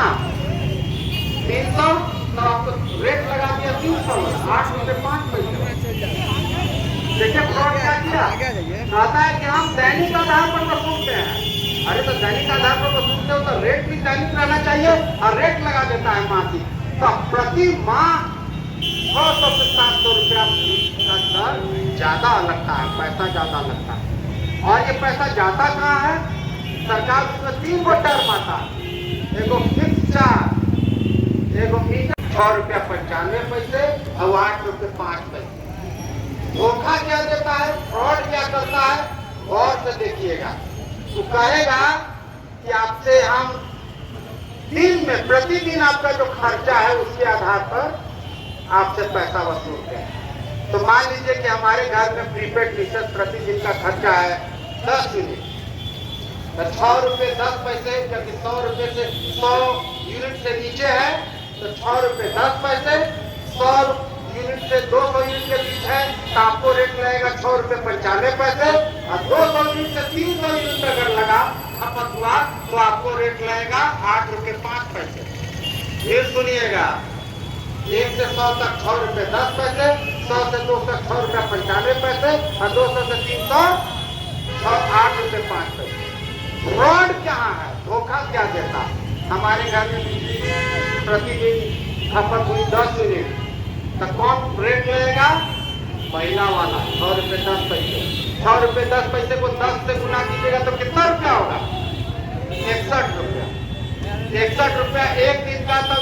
कितना 300, तो आपको रेट लगा दिया 300, 8 रुपये 5 पैसे। देखिए फ्रॉड क्या किया, कहता है कि हम दैनिक आधार पर वसूलते हैं। अरे तो दैनिक आधार पर वसूलते हो तो रेट भी दैनिक रहना चाहिए, और रेट लगा देता है मासिक। तो प्रति माह 600 से 700 रुपया का दर ज्यादा लगता है, पैसा ज्यादा लगता है। और ये पैसा जाता कहाँ है, सरकार उसमें 3 गो टर्म आता है, एगो फिक्स चार्ज, एगो मीटर 6 रुपया 95 पैसे और 8 रुपये 5 पैसे। धोखा क्या देता है, फ्रॉड क्या करता है, गौर से देखिएगा। तो कहेगा कि आपसे हम दिन में प्रतिदिन आपका जो खर्चा है उसके आधार पर आपसे पैसा वसूलते हैं। तो मान लीजिए कि हमारे घर में प्रीपेड मीटर प्रतिदिन का खर्चा है 10 यूनिट, तो 6 रुपये 10 पैसे, जबकि 100 रुपये से 100 यूनिट से नीचे है तो 6 रुपये 10 पैसे। 100 यूनिट से 200 यूनिट के बीच है तो आपको रेट लगेगा 6 रुपये 95 पैसे, और 200 यूनिट से 300 यूनिट अगर लगा खपतवार तो आपको रेट लगेगा 8 रुपये 5 पैसे। फिर सुनिएगा, 1 से 100 तक 6 रुपये 10 पैसे, 100 से 200 तक 6 रुपये 95 पैसे, और 200 से 300 8 रुपये 5 पैसे। फ्रॉड कहाँ है, धोखा क्या देता, हमारे घर में बिजली प्रतिदिन खपत हुई 10 यूनिट, तो कौन रेट लगेगा, पहला वाला 6 रुपये 10 पैसे। 6 रुपये 10 पैसे को 10 से गुना कीजिएगा तो कितना रुपया होगा, 61 रुपया। 61 रुपया एक दिन का। तो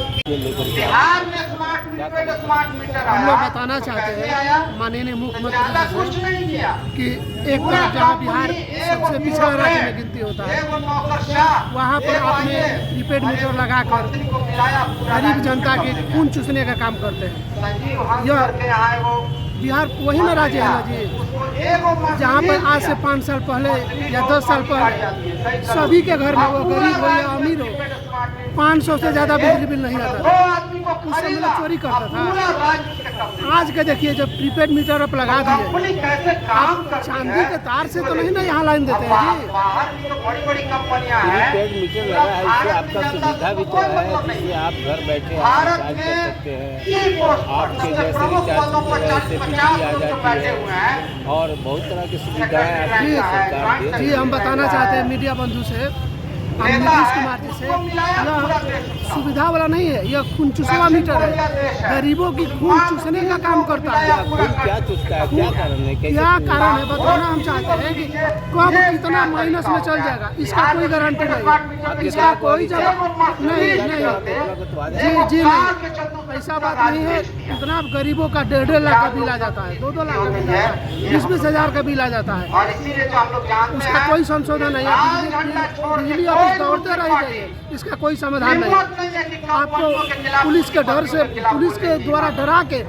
बिहार में स्मार्ट मीटर हम लोग बताना चाहते हैं माननीय मुख्यमंत्री कुछ नहीं किया कि एक तरफ जहाँ बिहार सबसे पिछड़ा राज्य में गिनती होता है, वहाँ पर आपने प्रीपेड मीटर लगाकर गरीब जनता के खून चूसने का काम करते हैं। यह बिहार वही ना राज्य है ना जी, जहाँ पर आज से 5 साल पहले या 10 साल पहले सभी के घर में, वो गरीब हो या अमीर हो, 500 से ज़्यादा बिजली बिल नहीं आता था। उस समय लोग चोरी करता था। आज के देखिए जब प्रीपेड मीटर आप लगा दिए, आप चांदी के तार से तो नहीं ना यहाँ लाइन देते हैं जी। प्रीपेड मीटर लगा है, इससे आपका सुविधा भी तो है, जिससे आप घर बैठे रिचार्ज कर सकते हैं, आपके जैसे रिचार्ज से बिजली आ जाती है, और बहुत तरह की सुविधाएं आपकी सरकार दे रही है। जी हम बताना चाहते हैं मीडिया बंधु से, हम नीतीश कुमार जी से, यह सुविधा वाला नहीं है, यह खून चूसवा मीटर है, गरीबों की खून चूसने का काम करता है। क्या चूसता है, क्या कारण है, क्या कारण है बताना हम चाहते हैं कि कब कितना माइनस में चल जाएगा, इसका कोई गारंटी नहीं, इसका कोई जवाब नहीं जी नहीं, ऐसा बात नहीं है। इतना गरीबों का 1.5 लाख का बिल आ जाता है, 2-2 लाख का बिल आता है, 20-20 हज़ार का बिल आ जाता है, उसका कोई संशोधन नहीं है। बिजली ऑफिस दौड़ते रह जाइए, इसका कोई समाधान नहीं। आपको पुलिस के डर से, पुलिस के द्वारा डरा के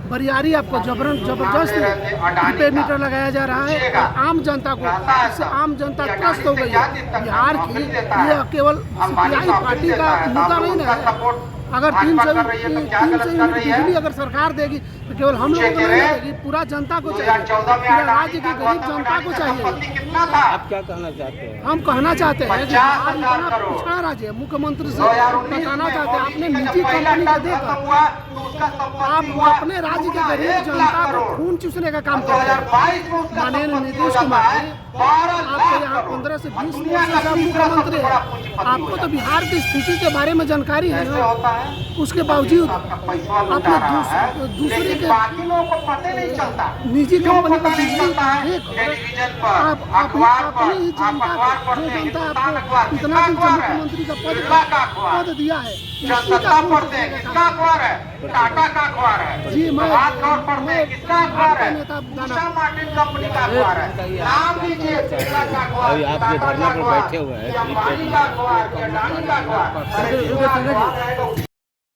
बरियारी आपको जबरदस्त प्रीपेड मीटर लगाया जा रहा है, और आम जनता को, इससे आम जनता त्रस्त हो गई है। बिहार की ये केवल सीपीआई पार्टी का मुद्दा नहीं है। अगर 300 यूनिट बिजली अगर सरकार देगी तो केवल हम लोगों को नहीं देगी, पूरा जनता को चाहिए, पूरा राज्य की गरीब जनता को चाहिए। आप क्या कहना चाहते हैं? हम कहना चाहते हैं कि बिहार इतना पिछड़ा राज्य है, मुख्यमंत्री से बताना चाहते हैं, आपने निजी कंपनी को देकर आप अपने राज्य के गरीब जनता को खून चूसने का काम करते हैं। माननीय नीतीश कुमार जी, आपको यहाँ 15 से 20 वर्ष से मुख्यमंत्री है, आपको तो बिहार की स्थिति के बारे में जानकारी है ना, उसके बावजूद आपने दूसरे के निजी कंपनी को बिजली आप अपनी ही जनता को, जो जनता आपको इतना दिन से मुख्यमंत्री का पद दिया है, टाटा का अखबार है जी मैं किसका अखबार है, उषा मार्टिन कंपनी का अखबार है, नाम लीजिए, बिरला का अखबार, अभी आप जो धरने पर बैठे हुए हैं, अंबानी का अखबार, अडानी का अखबार।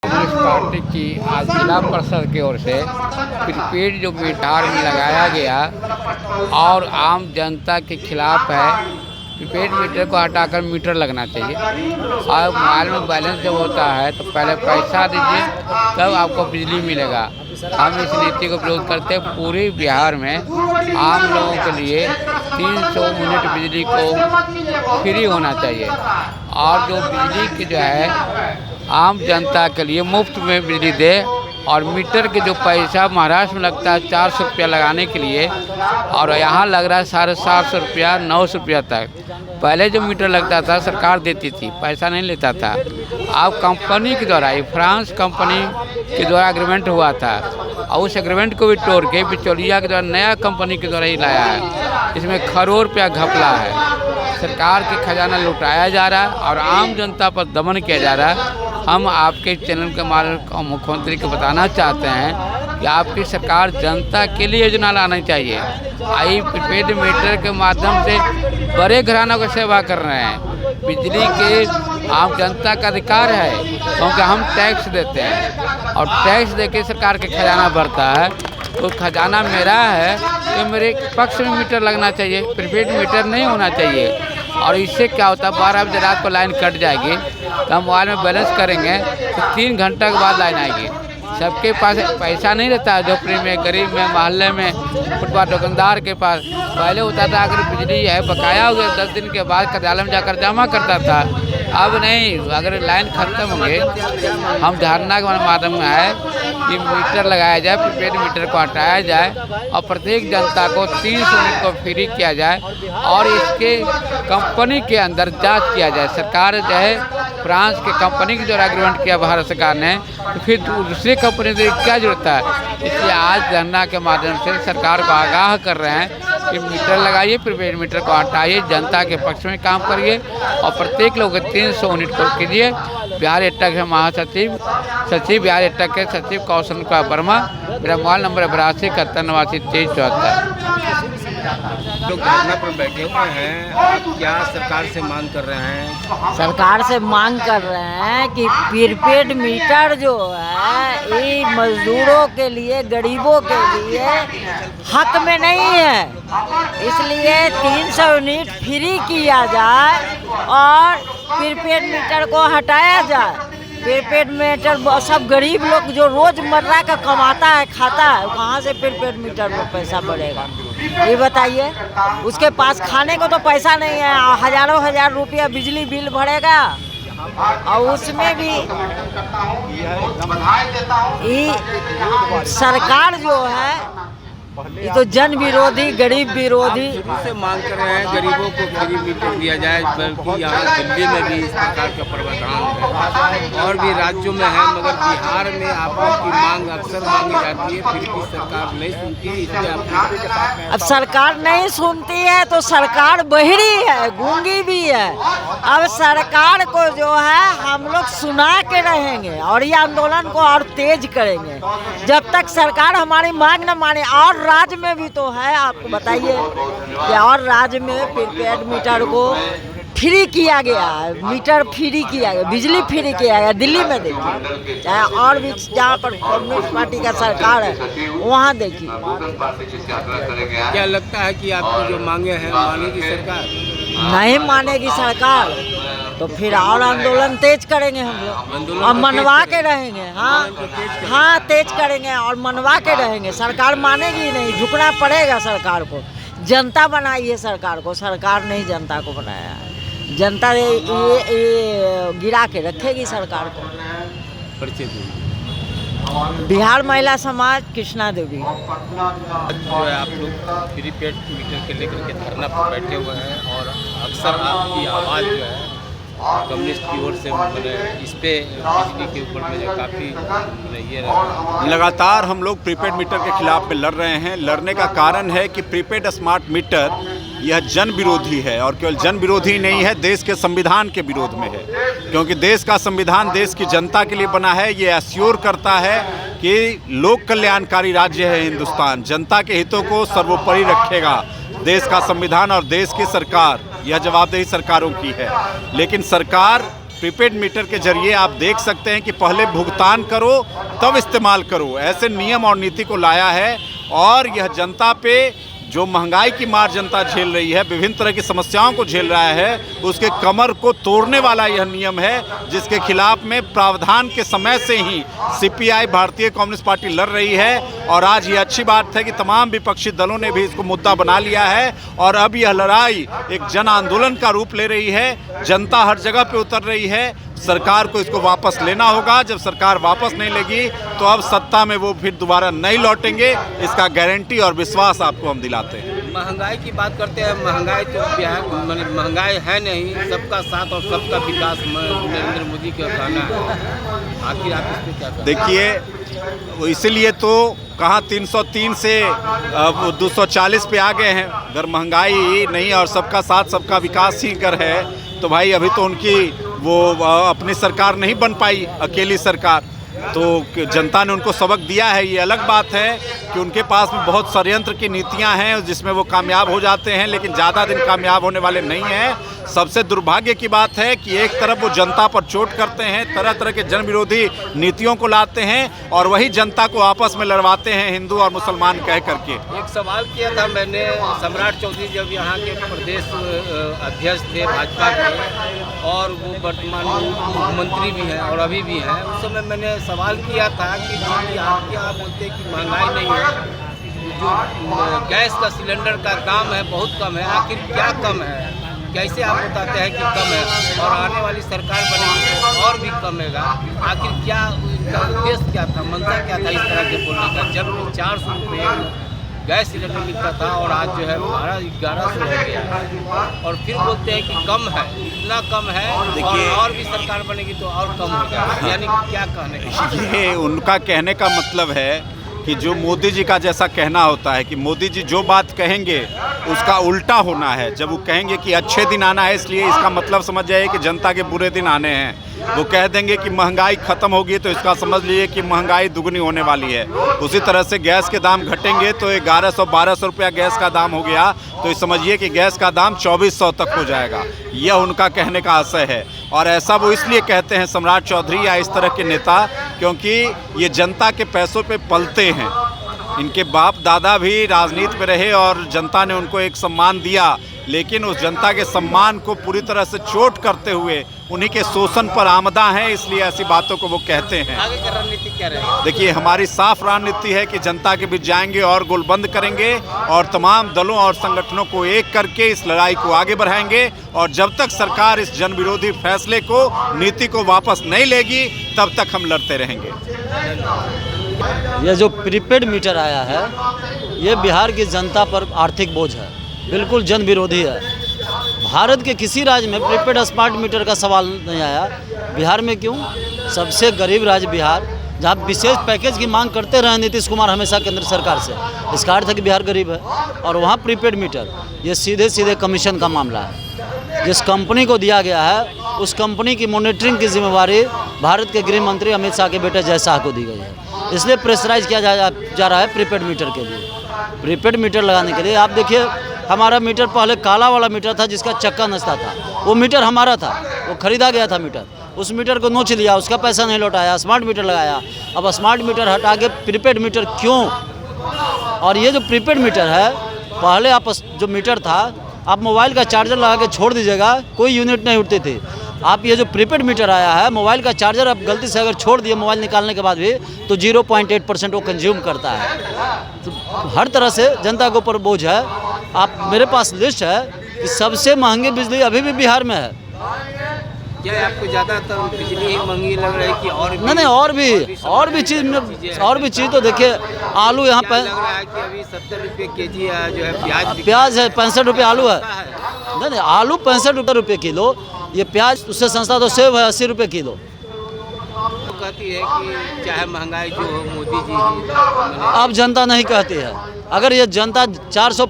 कांग्रेस पार्टी की आज जिला परिषद की ओर से प्रीपेड जो मीटर में लगाया गया और आम जनता के खिलाफ है, प्रीपेड मीटर को हटाकर मीटर लगना चाहिए। और मोबाइल में बैलेंस जब होता है तो पहले पैसा दीजिए तब आपको बिजली मिलेगा, हम इस नीति को विरोध करते हैं। पूरे बिहार में आम लोगों के लिए 300 यूनिट बिजली को फ्री होना चाहिए और जो बिजली की जो है आम जनता के लिए मुफ्त में बिजली दे और मीटर के जो पैसा महाराष्ट्र में लगता है 400 रुपया लगाने के लिए और यहाँ लग रहा है 750 रुपया 900 रुपया तक। पहले जो मीटर लगता था सरकार देती थी, पैसा नहीं लेता था। अब कंपनी के द्वारा, ये फ्रांस कंपनी के द्वारा एग्रीमेंट हुआ था और उस एग्रीमेंट को भी तोड़ के बिचौलिया के द्वारा नया कंपनी के द्वारा ही लाया है। इसमें करोड़ रुपया घपला है। सरकार के खजाना लुटाया जा रहा है और आम जनता पर दमन किया जा रहा है। हम आपके चैनल के माध्यम मुख्यमंत्री को बताना चाहते हैं कि आपकी सरकार जनता के लिए योजना लानी चाहिए। आई प्रीपेड मीटर के माध्यम से बड़े घरानों को सेवा कर रहे हैं। बिजली के आम जनता का अधिकार है क्योंकि हम टैक्स देते हैं और टैक्स देके सरकार के खजाना बढ़ता है। तो खजाना मेरा है तो मेरे पक्ष में मीटर लगना चाहिए, प्रीपेड मीटर नहीं होना चाहिए। और इससे क्या होता है 12 बजे रात को लाइन कट जाएगी तो हम मोबाइल में बैलेंस करेंगे तो 3 घंटा के बाद लाइन आएगी। सबके पास पैसा नहीं रहता है, झोपड़ी में, गरीब में, मोहल्ले में, फुटपाथ दुकानदार के पास। पहले होता था अगर बिजली है बकाया हो गया 10 दिन के बाद कार्यालय में जाकर जमा करता था। अब नहीं, अगर लाइन खत्म होंगे हम धरना के माध्यम में है कि मीटर लगाया जाए, प्रीपेड मीटर को हटाया जाए और प्रत्येक जनता को 300 यूनिट को फ्री किया जाए और इसके कंपनी के अंदर जांच किया जाए। सरकार जो है फ्रांस के कंपनी के द्वारा एग्रीमेंट किया भारत सरकार ने, तो फिर दूसरी कंपनी से क्या जरूरत है। इसलिए आज धरना के माध्यम से सरकार को आगाह कर रहे हैं कि मीटर लगाइए, प्रीपेड मीटर को हटाइए, जनता के पक्ष में काम करिए और प्रत्येक लोग 300 यूनिट को कीजिए। बिहार एटक के महासचिव बिहार एटक के सचिव कौशल कुमार वर्मा। मेरा मोबाइल नंबर 82 71 89 23 74। लोग धरना पर बैठे हुए हैं, आप क्या सरकार से मांग कर रहे हैं? सरकार से मांग कर रहे हैं कि प्रीपेड मीटर जो है ये मजदूरों के लिए, गरीबों के लिए हक में नहीं है। इसलिए 300 यूनिट फ्री किया जाए और प्रीपेड मीटर को हटाया जाए। प्रीपेड मीटर सब गरीब लोग जो रोज़मर्रा का कमाता है, खाता है, कहाँ से प्रीपेड मीटर में पैसा बढ़ेगा ये बताइए। उसके पास खाने को तो पैसा नहीं है, हज़ारों हजार रुपया बिजली बिल भरेगा और उसमें भी सरकार जो है ये तो जन विरोधी, गरीब विरोधी से मांग कर रहे हैं गरीबों को फ्री मीटर दिया जाए। बल्कि यहाँ दिल्ली में भी इस प्रकार का प्रावधान है और भी राज्यों में है, मगर बिहार में आप लोग की मांग अक्सर मांगी जाती है, फिर भी सरकार नहीं सुनती है। इसलिए अब सरकार नहीं सुनती है तो सरकार बहिरी है, गूंगी भी है। अब सरकार को जो है हम लोग सुना के रहेंगे और ये आंदोलन को और तेज करेंगे जब तक सरकार हमारी मांग न माने। और राज्य में भी तो है, आपको बताइए कि और राज्य में प्रीपेड मीटर को फ्री किया गया है, मीटर फ्री किया गया, बिजली फ्री किया गया। दिल्ली में देखिए, चाहे और भी जहाँ पर कम्युनिस्ट पार्टी का सरकार है वहाँ देखिए। क्या लगता है कि आपकी जो मांगे हैं मानेगी सरकार? नहीं मानेगी सरकार तो फिर और आंदोलन तेज करेंगे हम लोग और मनवा के रहेंगे। हाँ तेज करेंगे और मनवा के रहेंगे। सरकार मानेगी नहीं, झुकना पड़ेगा सरकार को। जनता बनाई है सरकार को, सरकार नहीं जनता को बनाया है। जनता ये गिरा के रखेगी सरकार को। बिहार महिला समाज, कृष्णा देवी। जो है आप लोग प्रीपेड मीटर के लेकर के धरना पर बैठे हुए हैं और अक्सर आपकी आवाज़ जो है कम्युनिस्ट की ओर से इस पे बिजली के ऊपर में काफ़ी ये लगातार हम लोग प्रीपेड मीटर के खिलाफ में लड़ रहे हैं। लड़ने का कारण है कि प्रीपेड स्मार्ट मीटर यह जन विरोधी है और केवल जन विरोधी नहीं है, देश के संविधान के विरोध में है। क्योंकि देश का संविधान देश की जनता के लिए बना है। ये एश्योर करता है कि लोक कल्याणकारी राज्य है हिंदुस्तान, जनता के हितों को सर्वोपरि रखेगा। देश का संविधान और देश की सरकार, यह जवाबदेही सरकारों की है। लेकिन सरकार प्रीपेड मीटर के जरिए आप देख सकते हैं कि पहले भुगतान करो तब इस्तेमाल करो, ऐसे नियम और नीति को लाया है और यह जनता पे जो महंगाई की मार जनता झेल रही है, विभिन्न तरह की समस्याओं को झेल रहा है, उसके कमर को तोड़ने वाला यह नियम है, जिसके खिलाफ में प्रावधान के समय से ही सीपीआई भारतीय कम्युनिस्ट पार्टी लड़ रही है। और आज ये अच्छी बात है कि तमाम विपक्षी दलों ने भी इसको मुद्दा बना लिया है और अब यह लड़ाई एक जन आंदोलन का रूप ले रही है। जनता हर जगह पे उतर रही है। सरकार को इसको वापस लेना होगा। जब सरकार वापस नहीं लेगी तो अब सत्ता में वो फिर दोबारा नहीं लौटेंगे, इसका गारंटी और विश्वास आपको हम दिलाते हैं। महंगाई की बात करते हैं, महंगाई तो महंगाई है नहीं, सबका साथ और सबका विकास नरेंद्र मोदी का कहना है। आखिर आप इस पर क्या कहते हैं? देखिए, इसीलिए तो कहाँ 303 से 240 पे आ गए हैं। अगर महंगाई नहीं और सबका साथ सबका विकास ही कर है तो भाई अभी तो उनकी वो अपनी सरकार नहीं बन पाई, अकेली सरकार। तो जनता ने उनको सबक दिया है। ये अलग बात है कि उनके पास में बहुत षड्यंत्र की नीतियां हैं जिसमें वो कामयाब हो जाते हैं, लेकिन ज़्यादा दिन कामयाब होने वाले नहीं हैं। सबसे दुर्भाग्य की बात है कि एक तरफ वो जनता पर चोट करते हैं, तरह तरह के जन विरोधी नीतियों को लाते हैं और वही जनता को आपस में लड़वाते हैं, हिंदू और मुसलमान कह करके। एक सवाल किया था मैंने, सम्राट चौधरी जब यहाँ के प्रदेश अध्यक्ष थे भाजपा के और वो वर्तमान मुख्यमंत्री भी हैं और अभी भी हैं, उस समय मैंने सवाल किया था कि आप बोलते कि महंगाई नहीं है, जो गैस का सिलेंडर का दाम है बहुत कम है, आखिर क्या कम है? कैसे आप बताते हैं कि कम है और आने वाली सरकार बनेगी तो और भी कमेगा? आखिर क्या उनका उद्देश्य क्या था, मंशा क्या था इस तरह के बोलने का? जब 400 रुपये गैस सिलेंडर मिलता था और आज जो है 1100 हो गया और फिर बोलते हैं कि कम है, इतना कम है और भी सरकार बनेगी तो और कम होगा। यानी क्या कहने का? ये उनका कहने का मतलब है कि जो मोदी जी का जैसा कहना होता है कि मोदी जी जो बात कहेंगे उसका उल्टा होना है। जब वो कहेंगे कि अच्छे दिन आना है, इसलिए इसका मतलब समझ जाइए कि जनता के बुरे दिन आने हैं। वो कह देंगे कि महंगाई ख़त्म होगी तो इसका समझ लीजिए कि महंगाई दुगनी होने वाली है। उसी तरह से गैस के दाम घटेंगे तो 1100-1200 रुपया गैस का दाम हो गया तो समझिए कि गैस का दाम 2400 तक हो जाएगा। यह उनका कहने का आशय है और ऐसा वो इसलिए कहते हैं सम्राट चौधरी या इस तरह के नेता, क्योंकि ये जनता के पैसों पे पलते हैं। इनके बाप दादा भी राजनीति में रहे और जनता ने उनको एक सम्मान दिया, लेकिन उस जनता के सम्मान को पूरी तरह से चोट करते हुए उन्हीं के शोषण पर आमदा हैं, इसलिए ऐसी बातों को वो कहते हैं। आगे की रणनीति क्या रहेगी? देखिए, हमारी साफ रणनीति है कि जनता के बीच जाएंगे और गोलबंद करेंगे और तमाम दलों और संगठनों को एक करके इस लड़ाई को आगे बढ़ाएंगे और जब तक सरकार इस जन विरोधी फैसले को, नीति को वापस नहीं लेगी तब तक हम लड़ते रहेंगे। यह जो प्रीपेड मीटर आया है ये बिहार की जनता पर आर्थिक बोझ है, बिल्कुल जन विरोधी है। भारत के किसी राज्य में प्रीपेड स्मार्ट मीटर का सवाल नहीं आया, बिहार में क्यों? सबसे गरीब राज्य बिहार, जहाँ विशेष पैकेज की मांग करते रहे नीतीश कुमार हमेशा केंद्र सरकार से। इसका अर्थ है कि बिहार गरीब है और वहाँ प्रीपेड मीटर ये सीधे सीधे कमीशन का मामला है। जिस कंपनी को दिया गया है उस कंपनी की मॉनिटरिंग की जिम्मेवारी भारत के गृह मंत्री अमित शाह के बेटे जय शाह को दी गई है। इसलिए प्रेशराइज किया जा रहा है प्रीपेड मीटर के लिए। प्रीपेड मीटर लगाने के लिए आप देखिए, हमारा मीटर पहले काला वाला मीटर था जिसका चक्का नचता था, वो मीटर हमारा था, वो खरीदा गया था मीटर। उस मीटर को नोच लिया, उसका पैसा नहीं लौटाया, स्मार्ट मीटर लगाया। अब स्मार्ट मीटर हटा के प्रीपेड मीटर क्यों? और ये जो प्रीपेड मीटर है, पहले आप जो मीटर था आप मोबाइल का चार्जर लगा के छोड़ दीजिएगा, कोई यूनिट नहीं उठती थी। आप ये जो प्रीपेड मीटर आया है, मोबाइल का चार्जर आप गलती से अगर छोड़ दिए मोबाइल निकालने के बाद भी तो 0.8% वो कंज्यूम करता है। तो हर तरह से जनता के ऊपर बोझ है। आप मेरे पास लिस्ट है कि सबसे महंगी बिजली अभी भी बिहार में है। क्या आपको ज़्यादातर बिजली ही महंगी लग रही है कि और भी? नहीं, और भी चीज़ तो देखिए, आलू यहाँ पर लग रहा है कि अभी 70 रुपये केजी जो है प्याज है, 65 रुपये आलू है। नहीं, आलू 65 रुपये किलो, ये प्याज उससे सस्ता तो सेब है 80 रुपये किलो। तो कहती है कि चाहे महंगाई जो हो मोदी जी अब जनता नहीं कहती है। अगर ये जनता 400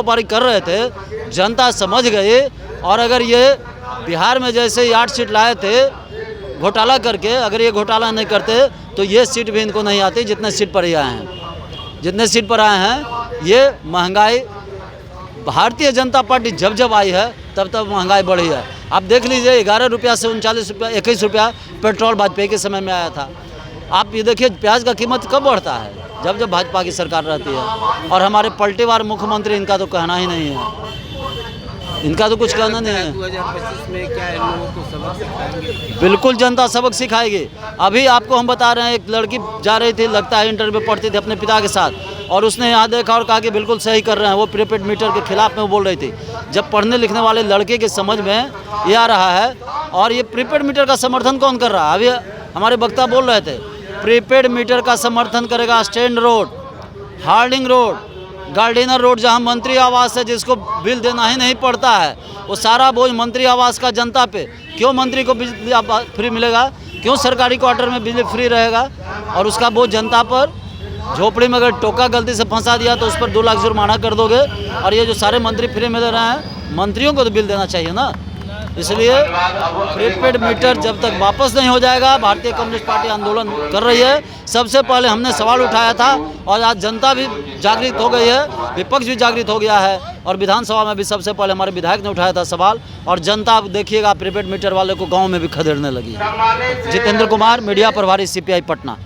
पार कर रहे थे, जनता समझ गई। और अगर ये बिहार में जैसे 8 सीट लाए थे घोटाला करके, अगर ये घोटाला नहीं करते तो ये सीट भी इनको नहीं आती जितने सीट पर ये आए हैं। जितने सीट पर आए हैं, ये महंगाई भारतीय जनता पार्टी जब आई है तब महंगाई बढ़ी है। आप देख लीजिए, 11 रुपया से 39 रुपया 21 रुपया पेट्रोल वाजपेयी के समय में आया था। आप ये देखिए प्याज का कीमत कब बढ़ता है? जब जब भाजपा की सरकार रहती है। और हमारे पलटेवार मुख्यमंत्री, इनका तो कहना ही नहीं है, इनका तो कुछ कहना नहीं है। 2025 में क्या इन लोगों को सबक सिखाएंगे? बिल्कुल जनता सबक सिखाएगी। अभी आपको हम बता रहे हैं, एक लड़की जा रही थी, लगता है इंटर में पढ़ती थी अपने पिता के साथ, और उसने यहाँ देखा और कहा कि बिल्कुल सही कर रहे हैं, वो प्रीपेड मीटर के खिलाफ में वो बोल रही थी। जब पढ़ने लिखने वाले लड़के के समझ में ये आ रहा है, और ये प्रीपेड मीटर का समर्थन कौन कर रहा है? अभी हमारे वक्ता बोल रहे थे, प्रीपेड मीटर का समर्थन करेगा stand road, Harding road, Gardiner road, जहां मंत्री आवास है, जिसको बिल देना ही नहीं पड़ता है, वो सारा बोझ मंत्री आवास का जनता पे। क्यों मंत्री को बिजली फ्री मिलेगा? क्यों सरकारी क्वार्टर में बिजली फ्री रहेगा? और उसका बोझ जनता पर। झोपड़ी में अगर टोका गलती से फंसा दिया तो उस पर 2 लाख जुर्माना कर दोगे। और ये जो सारे मंत्री फ्री में दे रहे हैं, मंत्रियों को तो बिल देना चाहिए ना। इसलिए प्रीपेड मीटर जब तक वापस नहीं हो जाएगा, भारतीय कम्युनिस्ट पार्टी आंदोलन कर रही है। सबसे पहले हमने सवाल उठाया था, और आज जनता भी जागृत हो गई है, विपक्ष भी जागृत हो गया है, और विधानसभा में भी सबसे पहले हमारे विधायक ने उठाया था सवाल। और जनता अब देखिएगा प्रीपेड मीटर वाले को गाँव में भी खदेड़ने लगी है। जितेंद्र कुमार, मीडिया प्रभारी, CPI पटना।